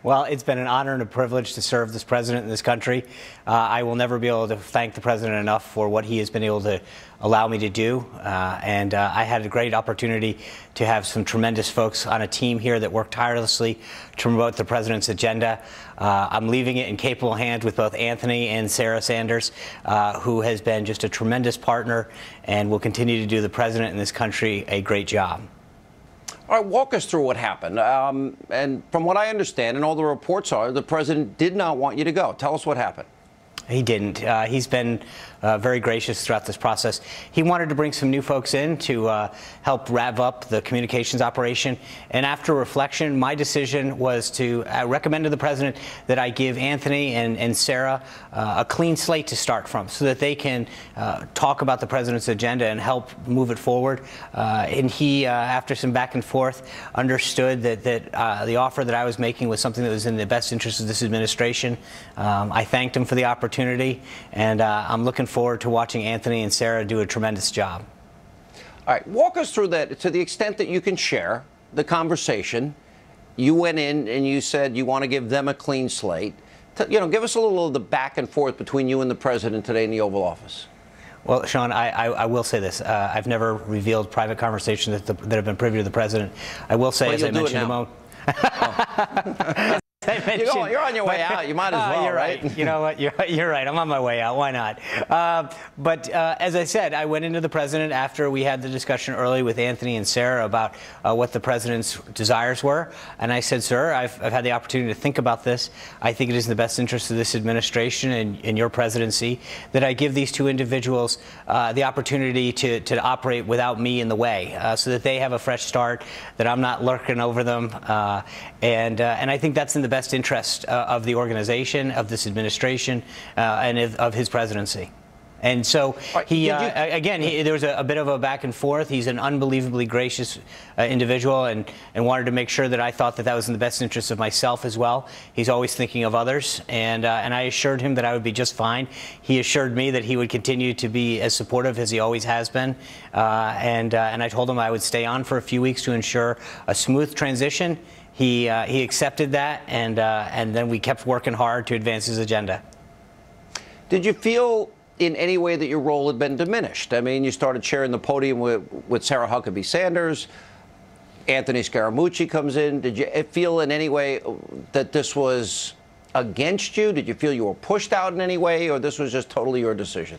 Well, it's been an honor and a privilege to serve this president in this country. I will never be able to thank the president enough for what he has been able to allow me to do. I had a great opportunity to have some tremendous folks on a team here that worked tirelessly to promote the president's agenda. I'm leaving it in capable hands with both Anthony and Sarah Sanders, who has been just a tremendous partner and will continue to do the president in this country a great job. All right, walk us through what happened. And from what I understand, and all the reports are, the president did not want you to go. Tell us what happened. He didn't. He's been very gracious throughout this process. He wanted to bring some new folks in to help rev up the communications operation. And after reflection, my decision was to recommend to the president that I give Anthony and Sarah a clean slate to start from so that they can talk about the president's agenda and help move it forward. And he, after some back and forth, understood that the offer that I was making was something that was in the best interest of this administration. I thanked him for the opportunity. And I'm looking forward to watching Anthony and Sarah do a tremendous job. All right, walk us through that to the extent that you can share the conversation. You went in and you said you want to give them a clean slate. Give us a little of the back and forth between you and the president today in the Oval Office. Well, Sean, I will say this. I've never revealed private conversations that have been privy to the president. I will say, as I mentioned a moment. You're on your way out. You might as well, you're right. You know what? You're right. I'm on my way out. Why not? But as I said, I went into the president after we had the discussion early with Anthony and Sarah about what the president's desires were. And I said, sir, I've had the opportunity to think about this. I think it is in the best interest of this administration and your presidency that I give these two individuals the opportunity to operate without me in the way so that they have a fresh start, that I'm not lurking over them. And I think that's in the best interest of the organization, of this administration, and of his presidency. And so there was a bit of a back and forth. He's an unbelievably gracious individual and wanted to make sure that I thought that was in the best interest of myself as well. He's always thinking of others, and I assured him that I would be just fine. He assured me that he would continue to be as supportive as he always has been, and I told him I would stay on for a few weeks to ensure a smooth transition. He accepted that, and then we kept working hard to advance his agenda. Did you feel in any way that your role had been diminished? I mean, you started sharing the podium with Sarah Huckabee Sanders. Anthony Scaramucci comes in. Did you feel in any way that this was against you? Did you feel you were pushed out in any way, or this was just totally your decision?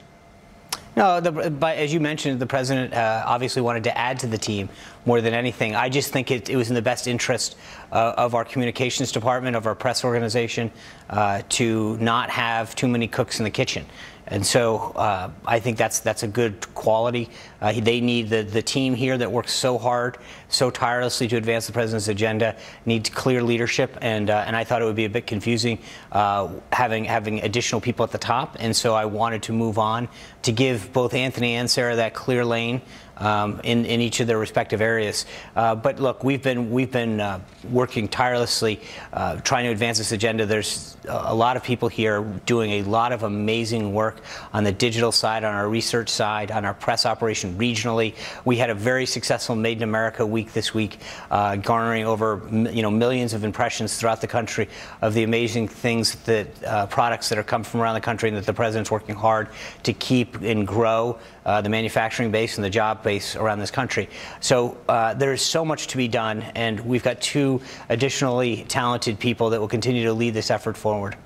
No, but as you mentioned, the president obviously wanted to add to the team more than anything. I just think it was in the best interest of our communications department, of our press organization, to not have too many cooks in the kitchen. And so I think that's a good quality. They need the team here that works so hard, so tirelessly to advance the president's agenda, needs clear leadership. And I thought it would be a bit confusing having additional people at the top. And so I wanted to move on to give both Anthony and Sarah that clear lane in each of their respective areas. But look, we've been working tirelessly trying to advance this agenda. There's a lot of people here doing a lot of amazing work on the digital side, on our research side, on our press operation regionally. We had a very successful Made in America week this week, garnering over millions of impressions throughout the country of the amazing things that products that are come from around the country, and that the president's working hard to keep and grow the manufacturing base and the job base around this country. So there's so much to be done, and we've got two additionally talented people that will continue to lead this effort forward.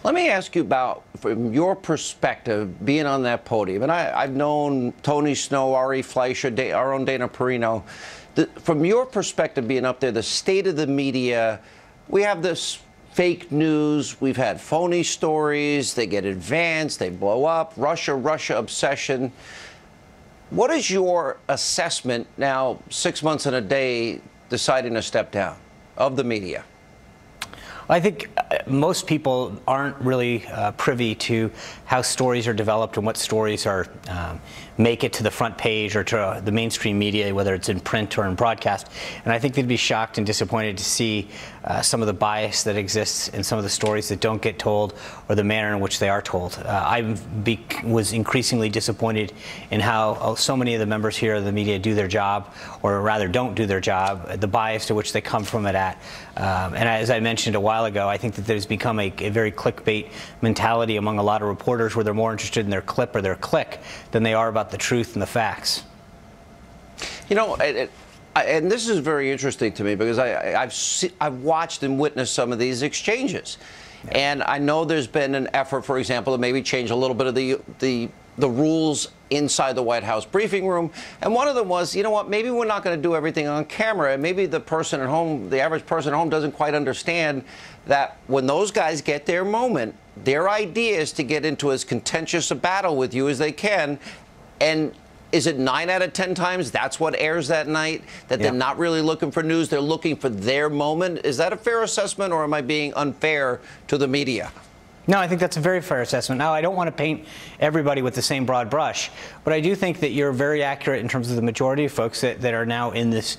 Let me ask you about, from your perspective, being on that podium. And I've known Tony Snow, Ari Fleischer, our own Dana Perino. From your perspective, being up there, the state of the media, we have this fake news. We've had phony stories. They get advanced. They blow up. Russia obsession. What is your assessment now, 6 months and a day, deciding to step down, of the media? I think most people aren't really privy to how stories are developed and what stories are make it to the front page or to the mainstream media, whether it's in print or in broadcast. And I think they'd be shocked and disappointed to see some of the bias that exists in some of the stories that don't get told or the manner in which they are told. I was increasingly disappointed in how so many of the members here of the media do their job, or rather don't do their job, the bias to which they come from it at. And as I mentioned a while ago, I think that there's become a very clickbait mentality among a lot of reporters where they're more interested in their clip or their click than they are about the truth and the facts. You know, and this is very interesting to me because I've watched and witnessed some of these exchanges. Yeah. And I know there's been an effort, for example, to maybe change a little bit of the rules inside the White House briefing room. And one of them was, you know what, maybe we're not going to do everything on camera. And maybe the person at home, the average person at home, doesn't quite understand that when those guys get their moment, their idea is to get into as contentious a battle with you as they can. And is it 9 out of 10 times that's what airs that night? That they're not really looking for news, they're looking for their moment? Is that a fair assessment, or am I being unfair to the media? No, I think that's a very fair assessment. Now, I don't want to paint everybody with the same broad brush, but I do think that you're very accurate in terms of the majority of folks that are now in this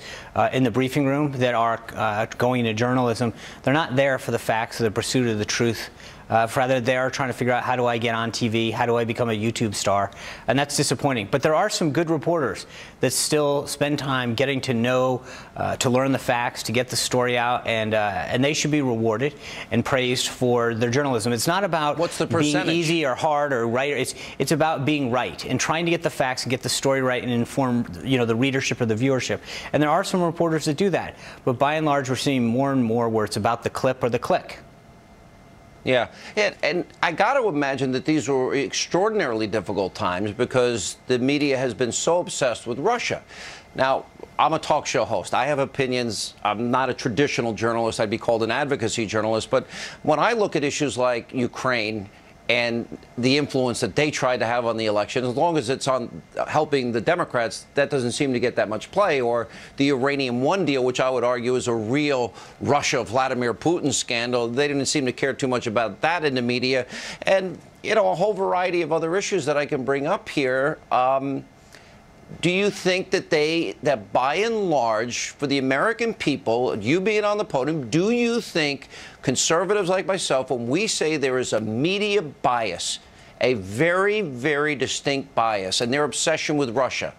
in the briefing room that are going into journalism. They're not there for the facts or the pursuit of the truth. Rather, they are trying to figure out, how do I get on TV? How do I become a YouTube star? And that's disappointing. But there are some good reporters that still spend time getting to know, to learn the facts, to get the story out, and they should be rewarded and praised for their journalism. It's not about being easy or hard or right. It's about being right and trying to get the facts and get the story right and inform, the readership or the viewership. And there are some reporters that do that. But by and large, we're seeing more and more where it's about the clip or the click. Yeah, and I got to imagine that these were extraordinarily difficult times because the media has been so obsessed with Russia. Now, I'm a talk show host. I have opinions. I'm not a traditional journalist. I'd be called an advocacy journalist. But when I look at issues like Ukraine and the influence that they tried to have on the election, as long as it's on helping the Democrats, that doesn't seem to get that much play. Or the Uranium One deal, which I would argue is a real Russia-Vladimir Putin scandal. They didn't seem to care too much about that in the media. And, a whole variety of other issues that I can bring up here. Do you think that by and large, for the American people, you being on the podium, do you think conservatives like myself, when we say there is a media bias, a very, very distinct bias, and their obsession with Russia,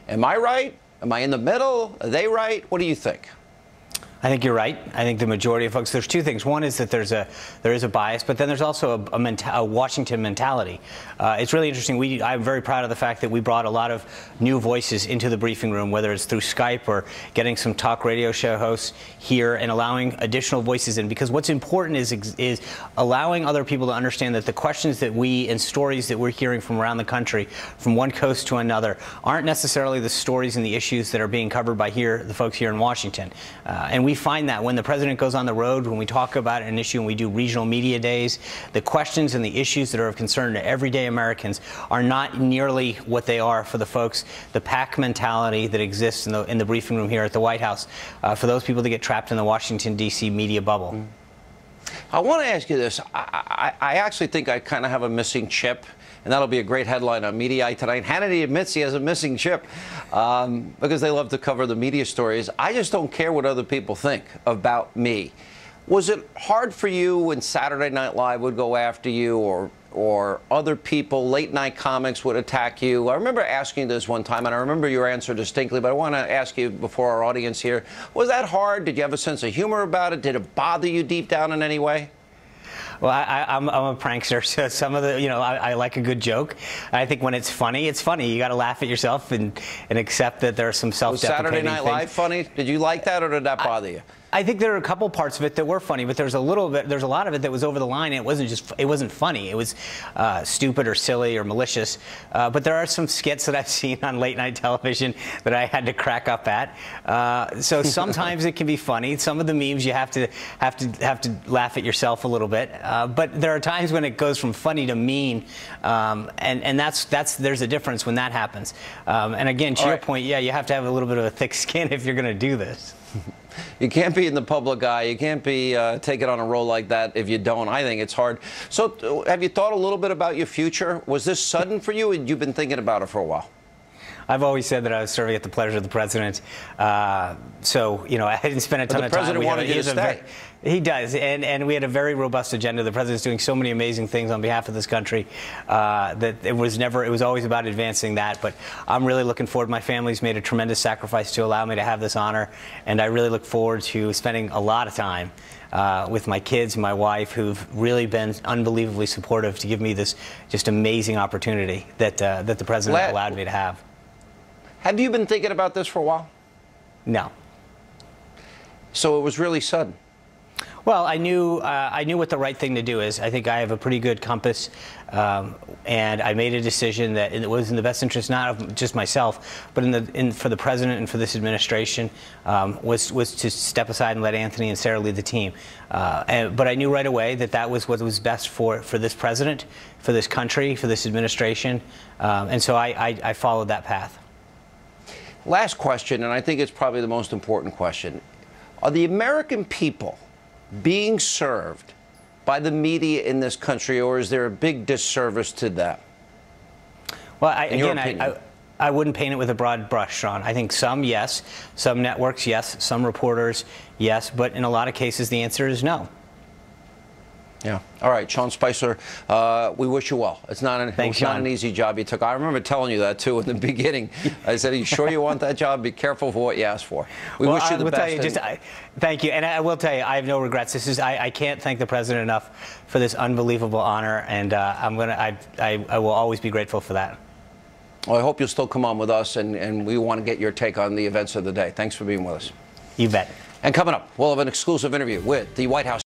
am I right? Am I in the middle? Are they right? What do you think? I think you're right. I think the majority of folks, there's two things. One is that there is a bias, but then there's also a Washington mentality. It's really interesting. I'm very proud of the fact that we brought a lot of new voices into the briefing room, whether it's through Skype or getting some talk radio show hosts here and allowing additional voices in. Because what's important is allowing other people to understand that the questions that and stories that we're hearing from around the country, from one coast to another, aren't necessarily the stories and the issues that are being covered by the folks here in Washington. And we find that when the president goes on the road, when we talk about an issue and we do regional media days, the questions and the issues that are of concern to everyday Americans are not nearly what they are for the folks, the pack mentality that exists in the briefing room here at the White House, for those people that get trapped in the Washington, D.C. media bubble. I want to ask you this. I actually think I kind of have a missing chip. And that'll be a great headline on Mediaite tonight. Hannity admits he has a missing chip because they love to cover the media stories. I just don't care what other people think about me. Was it hard for you when Saturday Night Live would go after you, or other people, late night comics, would attack you? I remember asking this one time, and I remember your answer distinctly, but I want to ask you before our audience here, was that hard? Did you have a sense of humor about it? Did it bother you deep down in any way? Well, I'm a prankster, so some of the, I like a good joke. I think when it's funny, it's funny. You got to laugh at yourself and accept that there are some self-deprecating things. Was Saturday Night Live funny? Did you like that, or did that bother you? I think there are a couple parts of it that were funny, but there's a lot of it that was over the line. And it wasn't funny. It was stupid or silly or malicious. But there are some skits that I've seen on late night television that I had to crack up at. So sometimes it can be funny. Some of the memes you have to laugh at yourself a little bit. But there are times when it goes from funny to mean, and there's a difference when that happens. And again, to your point, yeah, you have to have a little bit of a thick skin if you're going to do this. You can't be in the public eye. You can't be taking on a role like that if you don't. I think it's hard. So have you thought a little bit about your future? Was this sudden for you, and you've been thinking about it for a while? I've always said that I was serving at the pleasure of the president. So, you know, I didn't spend a ton of time. The president wanted you to stay. He does, and we had a very robust agenda. The president's doing so many amazing things on behalf of this country that it was always about advancing that. But I'm really looking forward. My family's made a tremendous sacrifice to allow me to have this honor, and I really look forward to spending a lot of time with my kids and my wife, who've really been unbelievably supportive to give me this just amazing opportunity that the president allowed me to have. Have you been thinking about this for a while? No. So it was really sudden. Well, I knew what the right thing to do is. I think I have a pretty good compass, and I made a decision that it was in the best interest not of just myself, but for the president and for this administration, was to step aside and let Anthony and Sarah lead the team. But I knew right away that that was what was best for this president, for this country, for this administration, and so I followed that path. Last question, and I think it's probably the most important question. Are the American people being served by the media in this country, or is there a big disservice to them? Well, I wouldn't paint it with a broad brush, Sean. I think some, yes. Some networks, yes. Some reporters, yes. But in a lot of cases, the answer is no. Yeah. All right, Sean Spicer, we wish you well. It's not an easy job you took. I remember telling you that, too, in the beginning. I said, are you sure you want that job? Be careful for what you ask for. We wish you the best. Thank you. And I will tell you, I have no regrets. I can't thank the president enough for this unbelievable honor, and I will always be grateful for that. Well, I hope you'll still come on with us, and we want to get your take on the events of the day. Thanks for being with us. You bet. And coming up, we'll have an exclusive interview with the White House